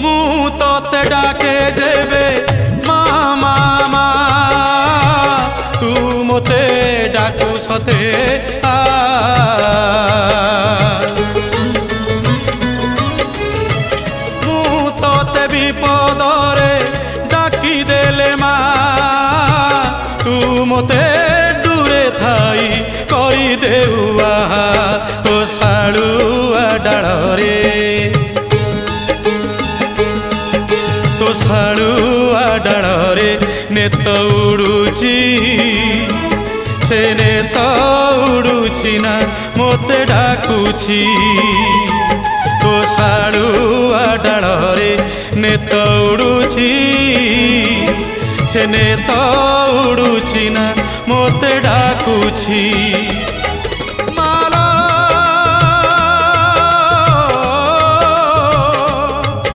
ମୁଁ ତତେ ଡାକେ ଯେବେ ମା ମା ମା ତୁ ମୋତେ ଡାକୁ ସତେ ଆ ମୁଁ ତତେ ବିପଦରେ ଡାକି ଦେଲେ ମା ତୁ ମୋତେ ଦୂରେ ଥାଇ କରିଦେଉ ଆହା ତୋ ଶାଳୁଆ ଡାଳରେ ତୋ ଶାଳୁଆ ଡାଳରେ ନେତ ଉଡୁଛି ସେ ନେତ ଉଡୁଛି ନା ମୋତେ ଡାକୁଛି ତୋ ଶାଳୁଆ ଡାଳରେ ନେତ ଉଡୁଛି ସେ ନେତ ଉଡୁଛି ନା ମୋତେ ଡାକୁଛି।